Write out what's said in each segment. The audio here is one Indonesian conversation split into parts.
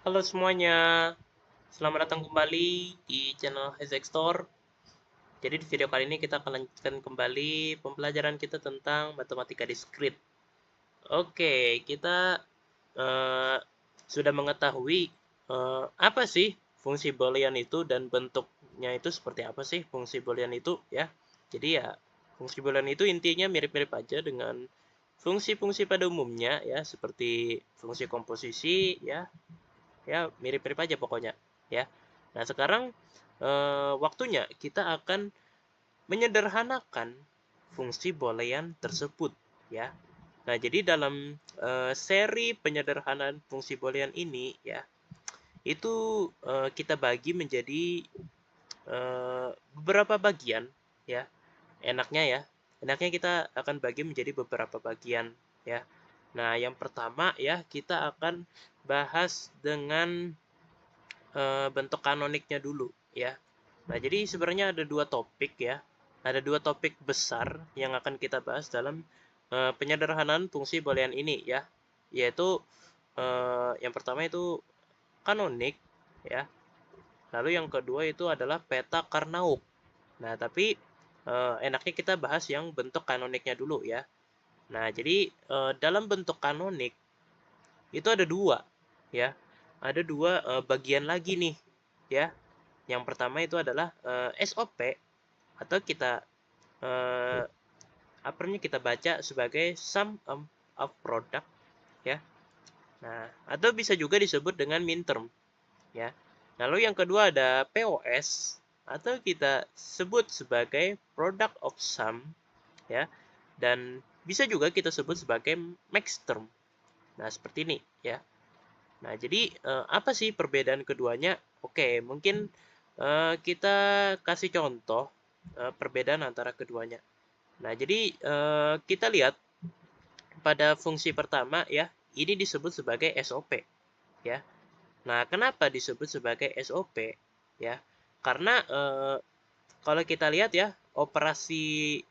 Halo semuanya, selamat datang kembali di channel Hezek Store. Jadi di video kali ini kita akan lanjutkan kembali pembelajaran kita tentang matematika diskrit. Oke, kita eh, sudah mengetahui apa sih fungsi boolean itu dan bentuknya itu seperti apa sih fungsi boolean itu ya. Jadi ya fungsi boolean itu intinya mirip-mirip aja dengan fungsi-fungsi pada umumnya ya, seperti fungsi komposisi ya mirip-mirip aja pokoknya ya. Nah sekarang waktunya kita akan menyederhanakan fungsi boolean tersebut ya. Nah jadi dalam seri penyederhanaan fungsi boolean ini ya, itu kita bagi menjadi beberapa bagian ya. Enaknya kita akan bagi menjadi beberapa bagian ya. Nah yang pertama ya, kita akan bahas dengan bentuk kanoniknya dulu ya. Nah, jadi sebenarnya ada dua topik ya. Ada dua topik besar yang akan kita bahas dalam penyederhanaan fungsi boolean ini ya. Yaitu yang pertama itu kanonik ya. Lalu yang kedua itu adalah peta Karnaug. Nah, tapi enaknya kita bahas yang bentuk kanoniknya dulu ya. Nah, jadi dalam bentuk kanonik itu ada dua ya. Ada dua bagian lagi nih ya. Yang pertama itu adalah SOP, atau kita eh, kita baca sebagai sum of product ya. Nah, atau bisa juga disebut dengan min term ya. Lalu yang kedua ada POS, atau kita sebut sebagai product of sum ya. Dan bisa juga kita sebut sebagai max term. Nah, seperti ini ya. Nah, jadi apa sih perbedaan keduanya? Oke, mungkin kita kasih contoh perbedaan antara keduanya. Nah, jadi kita lihat pada fungsi pertama ya, ini disebut sebagai SOP ya. Nah, kenapa disebut sebagai SOP ya? Karena kalau kita lihat ya, operasi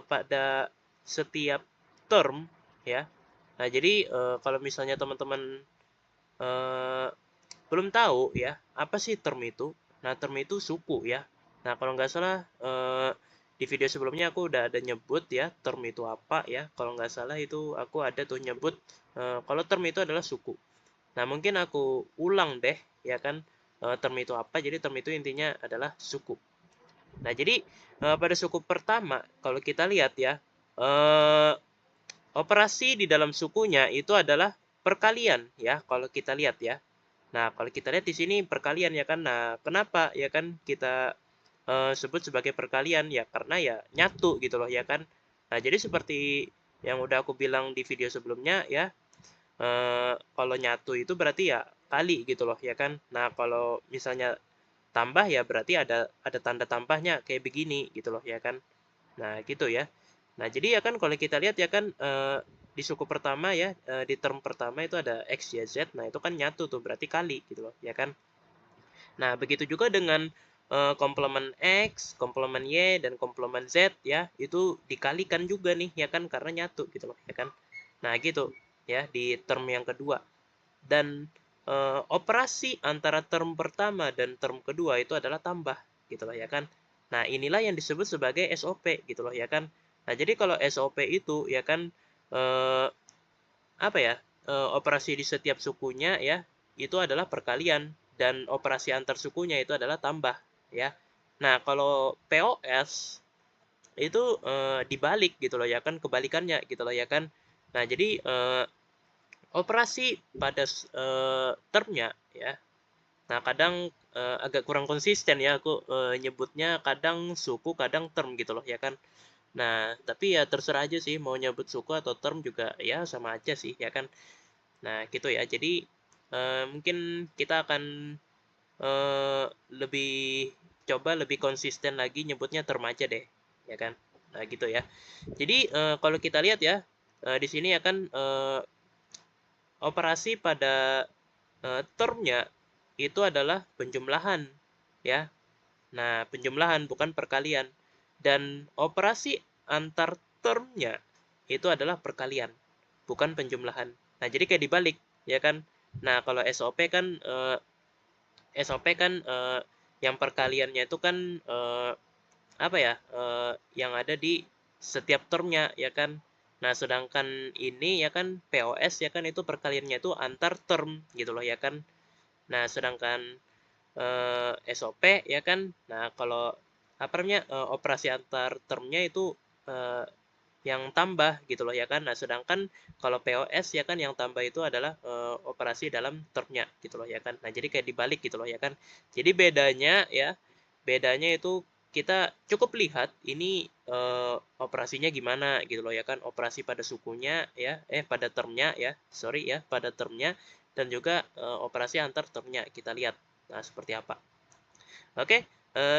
pada setiap term ya. Nah, jadi kalau misalnya teman-teman eh, belum tahu ya, apa sih term itu? Nah, term itu suku ya. Nah, kalau nggak salah di video sebelumnya aku udah ada nyebut ya term itu apa ya. Kalau nggak salah itu aku ada tuh nyebut kalau term itu adalah suku. Nah, mungkin aku ulang deh ya kan, term itu apa. Jadi term itu intinya adalah suku. Nah, jadi pada suku pertama kalau kita lihat ya, eh, operasi di dalam sukunya itu adalah perkalian ya kalau kita lihat ya. Nah, kalau kita lihat di sini perkalian ya kan. Nah, kenapa ya kan kita sebut sebagai perkalian ya, karena ya nyatu gitu loh ya kan. Nah, jadi seperti yang udah aku bilang di video sebelumnya ya, kalau nyatu itu berarti ya kali gitu loh ya kan. Nah, kalau misalnya tambah ya berarti ada tanda tambahnya kayak begini gitu loh ya kan. Nah, gitu ya. Nah, jadi ya kan kalau kita lihat ya kan di suku pertama ya, di term pertama itu ada X, Y, Z. Nah, itu kan nyatu tuh, berarti kali gitu loh, ya kan? Nah, begitu juga dengan komplement X, komplement Y, dan komplement Z ya, itu dikalikan juga nih, ya kan? Karena nyatu gitu loh, ya kan? Nah, gitu ya di term yang kedua. Dan operasi antara term pertama dan term kedua itu adalah tambah gitu loh ya kan. Nah, inilah yang disebut sebagai SOP gitu loh ya kan. Nah, jadi kalau SOP itu ya kan eh, apa ya? Operasi di setiap sukunya ya itu adalah perkalian, dan operasi antar sukunya itu adalah tambah ya. Nah, kalau POS itu dibalik gitu loh ya kan, kebalikannya gitu loh ya kan. Nah, jadi operasi pada termnya ya. Nah, kadang agak kurang konsisten ya aku nyebutnya, kadang suku, kadang term gitu loh ya kan. Nah, tapi ya terserah aja sih mau nyebut suku atau term juga ya sama aja sih ya kan. Nah, gitu ya. Jadi mungkin kita akan eh, lebih lebih konsisten lagi nyebutnya term aja deh, ya kan. Nah, gitu ya. Jadi kalau kita lihat ya di sini ya kan operasi pada termnya itu adalah penjumlahan ya. Nah, penjumlahan bukan perkalian. Dan operasi antar termnya itu adalah perkalian, bukan penjumlahan. Nah, jadi kayak dibalik, ya kan? Nah, kalau SOP kan yang perkaliannya itu kan apa ya? Yang ada di setiap termnya ya kan. Nah, sedangkan ini ya kan POS ya kan itu perkaliannya itu antar term gitu loh ya kan. Nah, sedangkan SOP ya kan. Nah, kalau apa namanya operasi antar termnya itu eh, yang tambah gitu loh ya kan. Nah, sedangkan kalau POS ya kan yang tambah itu adalah operasi dalam termnya gitu loh ya kan. Nah, jadi kayak dibalik gitu loh ya kan. Jadi bedanya itu kita cukup lihat ini operasinya gimana gitu loh ya kan. Operasi pada sukunya ya, pada termnya ya, sorry ya, pada termnya dan juga operasi antar termnya kita lihat. Nah, seperti apa? Oke,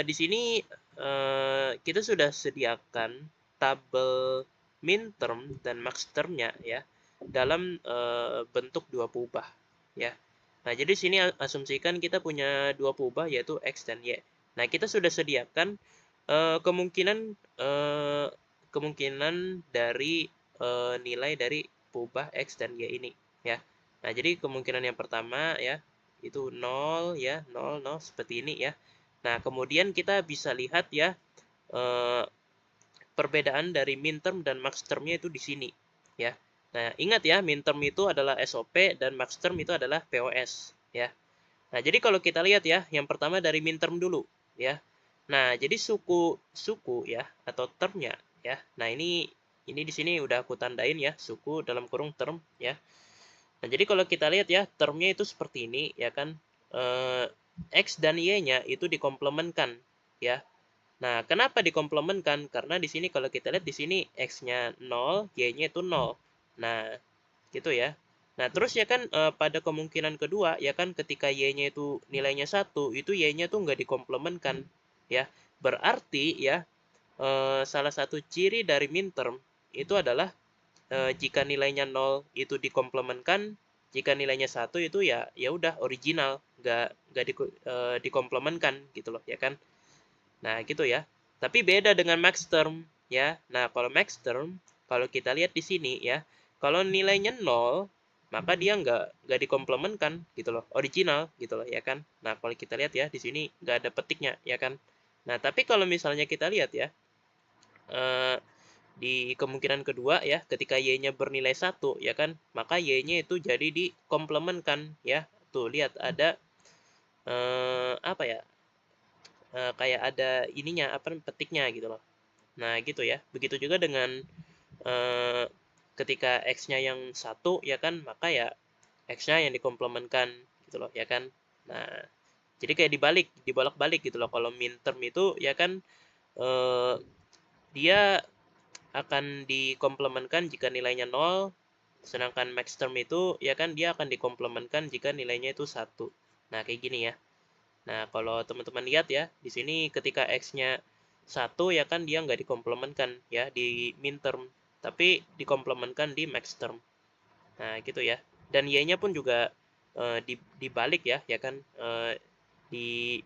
di sini kita sudah sediakan tabel min term dan max termnya ya dalam bentuk dua peubah ya. Nah, jadi sini asumsikan kita punya dua peubah yaitu x dan y. Nah, kita sudah sediakan kemungkinan kemungkinan dari nilai dari peubah x dan y ini ya. Nah, jadi kemungkinan yang pertama ya itu 0 ya, 0 0 seperti ini ya. Nah, kemudian kita bisa lihat ya eh, perbedaan dari min term dan max termnya itu di sini ya. Nah, ingat ya, min term itu adalah SOP dan max term itu adalah POS ya. Nah, jadi kalau kita lihat ya, yang pertama dari min term dulu ya. Nah, jadi suku ya atau termnya ya. Nah, ini di sini udah aku tandain ya, suku dalam kurung term ya. Nah, jadi kalau kita lihat ya, termnya itu seperti ini ya kan. Eh, X dan Y-nya itu dikomplementkan ya. Nah, kenapa dikomplementkan? Karena di sini kalau kita lihat di sini X-nya 0, Y-nya itu 0. Nah, gitu ya. Nah, terus ya kan pada kemungkinan kedua ya kan ketika Y-nya itu nilainya 1, itu Y-nya tuh nggak dikomplementkan ya. Berarti ya salah satu ciri dari min term itu adalah jika nilainya 0 itu dikomplementkan, jika nilainya 1 itu ya udah original, nggak dikomplementkan gitu loh ya kan. Nah, gitu ya. Tapi beda dengan max term ya. Nah, kalau max term kalau kita lihat di sini ya, kalau nilainya 0 maka dia nggak dikomplementkan gitu loh, original gitu loh ya kan. Nah, kalau kita lihat ya di sini nggak ada petiknya ya kan. Nah, tapi kalau misalnya kita lihat ya eh, di kemungkinan kedua ya, ketika y-nya bernilai 1 ya kan, maka y-nya itu jadi dikomplementkan ya. Tuh, lihat ada apa ya? Kayak ada ininya, apa petiknya gitu loh. Nah, gitu ya. Begitu juga dengan eh, ketika x-nya yang 1 ya kan, maka ya x-nya yang dikomplementkan gitu loh ya kan. Nah, jadi kayak dibolak-balik gitu loh. Kalau min term itu ya kan eh, dia akan dikomplementkan jika nilainya 0, sedangkan max term itu ya kan dia akan dikomplementkan jika nilainya itu 1. Nah, kayak gini ya. Nah, kalau teman-teman lihat ya, di sini ketika x-nya 1 ya kan dia nggak dikomplementkan ya di min term, tapi dikomplementkan di max term. Nah, gitu ya. Dan y-nya pun juga dibalik ya kan di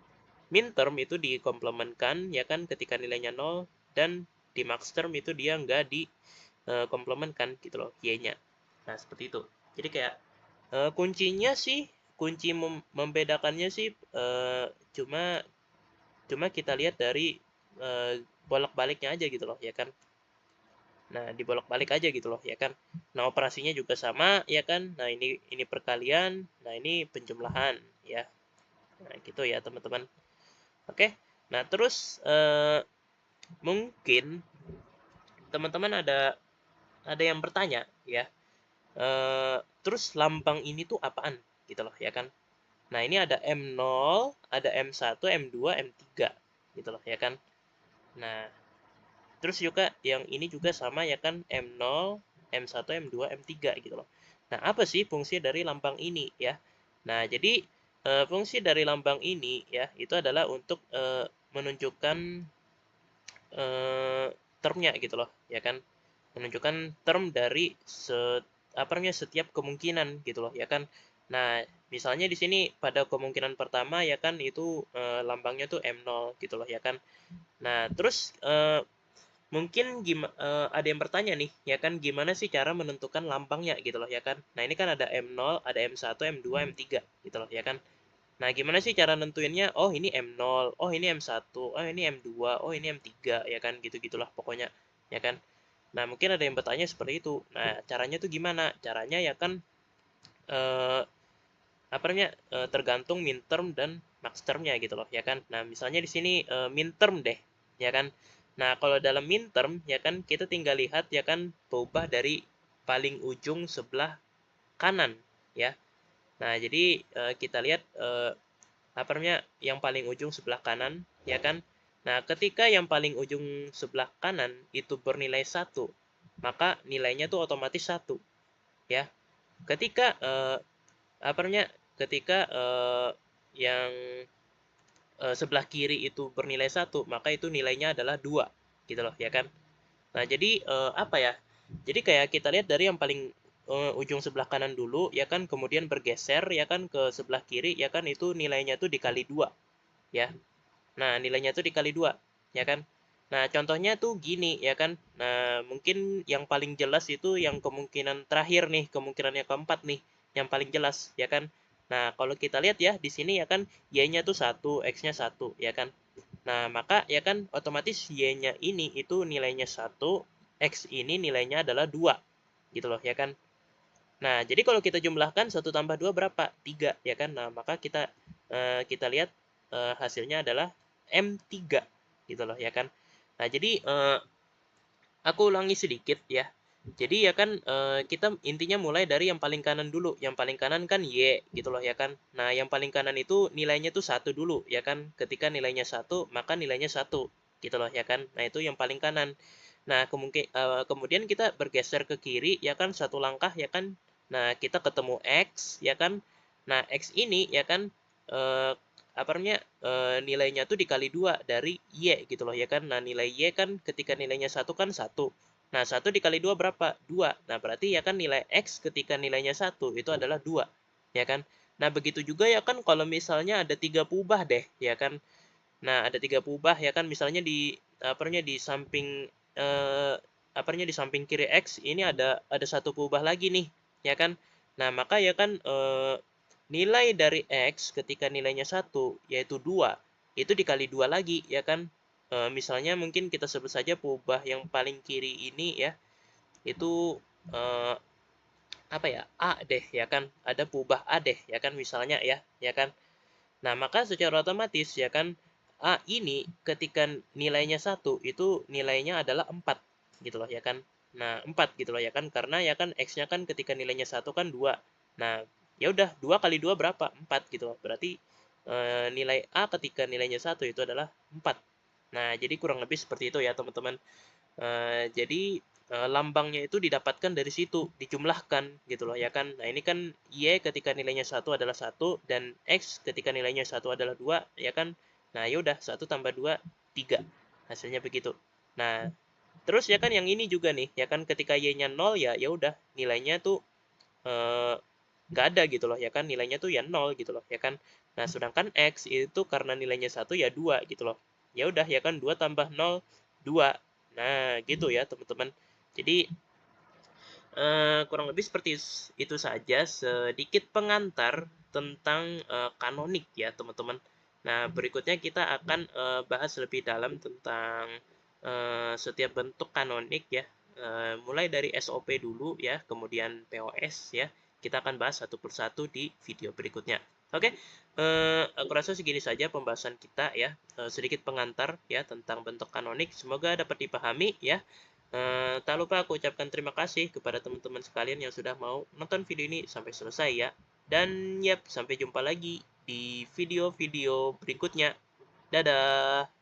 min term itu dikomplementkan ya kan ketika nilainya 0 dan di max term itu dia nggak dikomplementkan gitu loh y-nya. Nah, seperti itu. Jadi kayak kuncinya sih kunci membedakannya sih cuma cuma kita lihat dari bolak-baliknya aja gitu loh ya kan. Nah, dibolak-balik aja gitu loh ya kan. Nah, operasinya juga sama ya kan. Nah, ini perkalian, nah ini penjumlahan ya. Nah, gitu ya teman-teman. Oke. Nah, terus mungkin teman-teman ada yang bertanya ya. Terus lambang ini tuh apaan gitu loh ya kan. Nah, ini ada M0, ada M1, M2, M3 gitu loh ya kan. Nah, terus juga yang ini juga sama ya kan M0, M1, M2, M3 gitu loh. Nah, apa sih fungsi dari lambang ini ya? Nah, jadi fungsi dari lambang ini ya itu adalah untuk menunjukkan termnya gitu loh, ya kan? Menunjukkan term dari setiap kemungkinan gitu loh, ya kan? Nah, misalnya di sini pada kemungkinan pertama ya kan itu lambangnya tuh M0 gitu loh, ya kan? Nah, terus mungkin ada yang bertanya nih, ya kan, gimana sih cara menentukan lambangnya gitu loh, ya kan. Nah, ini kan ada M0, ada M1, M2, M3 gitu loh, ya kan. Nah, gimana sih cara nentuinnya? Oh, ini M0, oh ini M1, oh ini M2, oh ini M3, ya kan, gitu-gitulah pokoknya, ya kan. Nah, mungkin ada yang bertanya seperti itu. Nah, caranya tuh gimana? Caranya ya kan eh, apa namanya? Tergantung min term dan max termnya gitu loh, ya kan. Nah, misalnya di sini min term deh, ya kan. Nah, kalau dalam min term ya kan kita tinggal lihat ya kan berubah dari paling ujung sebelah kanan, ya. Nah, jadi kita lihat apa namanya yang paling ujung sebelah kanan, ya kan. Nah, ketika yang paling ujung sebelah kanan itu bernilai 1, maka nilainya tuh otomatis 1, ya. Ketika apa namanya ketika yang sebelah kiri itu bernilai 1, maka itu nilainya adalah 2 gitu loh, ya kan. Nah, jadi apa ya, jadi kayak kita lihat dari yang paling ujung sebelah kanan dulu, ya kan, kemudian bergeser ya kan ke sebelah kiri, ya kan, itu nilainya tuh dikali 2, ya. Nah, nilainya tuh dikali 2, ya kan. Nah, contohnya tuh gini, ya kan. Nah, mungkin yang paling jelas itu yang kemungkinan terakhir nih, kemungkinan yang keempat nih, yang paling jelas, ya kan. Nah, kalau kita lihat ya, di sini ya kan, Y-nya tuh 1, X-nya 1, ya kan. Nah, maka ya kan, otomatis Y-nya ini itu nilainya 1, X ini nilainya adalah 2, gitu loh, ya kan. Nah, jadi kalau kita jumlahkan 1 tambah 2 berapa? 3, ya kan. Nah, maka kita lihat hasilnya adalah M3 gitu loh, ya kan. Nah, jadi aku ulangi sedikit ya. Jadi ya kan kita intinya mulai dari yang paling kanan dulu. Yang paling kanan kan Y gitu loh, ya kan. Nah, yang paling kanan itu nilainya tuh 1 dulu, ya kan. Ketika nilainya 1, maka nilainya 1 gitu loh, ya kan. Nah, itu yang paling kanan. Nah, kemudian kita bergeser ke kiri ya kan, satu langkah ya kan. Nah, kita ketemu X ya kan. Nah, X ini ya kan eh, apa namanya nilainya tuh dikali 2 dari Y gitu loh, ya kan. Nah, nilai Y kan ketika nilainya 1 kan 1. Nah, 1 dikali 2 berapa? 2. Nah, berarti ya kan nilai X ketika nilainya 1 itu adalah 2, ya kan. Nah, begitu juga ya kan kalau misalnya ada 3 pubah deh, ya kan. Nah, ada 3 pubah ya kan, misalnya di apa namanya di samping apa namanya di samping kiri X ini ada satu pubah lagi nih, ya kan. Nah, maka ya kan nilai dari X ketika nilainya 1 yaitu 2 itu dikali 2 lagi, ya kan. Misalnya mungkin kita sebut saja pubah yang paling kiri ini ya, itu eh, apa ya? A deh, ya kan. Ada pubah A deh, ya kan, misalnya ya kan. Nah, maka secara otomatis ya kan A ini ketika nilainya 1 itu nilainya adalah 4 gitu loh, ya kan. Nah, 4 gitu loh, ya kan, karena ya kan X-nya kan ketika nilainya 1 kan 2. Nah, ya udah 2 kali 2 berapa? 4 gitu loh. Berarti nilai A ketika nilainya 1 itu adalah 4. Nah, jadi kurang lebih seperti itu ya, teman-teman. Jadi lambangnya itu didapatkan dari situ, dijumlahkan gitu loh, ya kan. Nah, ini kan Y ketika nilainya 1 adalah 1 dan X ketika nilainya 1 adalah 2, ya kan. Nah, ya udah 1 tambah 2 3. Hasilnya begitu. Nah, terus ya kan yang ini juga nih, ya kan, ketika Y-nya 0 ya ya udah nilainya tuh eh, nggak ada gitu loh, ya kan, nilainya tuh ya 0 gitu loh, ya kan. Nah, sedangkan X itu karena nilainya 1 ya 2 gitu loh. Ya udah, ya kan, 2 tambah 0 2. Nah, gitu ya, teman-teman. Jadi kurang lebih seperti itu saja sedikit pengantar tentang kanonik ya, teman-teman. Nah, berikutnya kita akan bahas lebih dalam tentang setiap bentuk kanonik ya. Mulai dari SOP dulu ya, kemudian POS ya. Kita akan bahas satu persatu di video berikutnya. Oke, aku rasa segini saja pembahasan kita ya. Sedikit pengantar ya tentang bentuk kanonik. Semoga dapat dipahami ya. Tak lupa aku ucapkan terima kasih kepada teman-teman sekalian yang sudah mau nonton video ini sampai selesai ya. Dan yap, sampai jumpa lagi di video-video berikutnya. Dadah!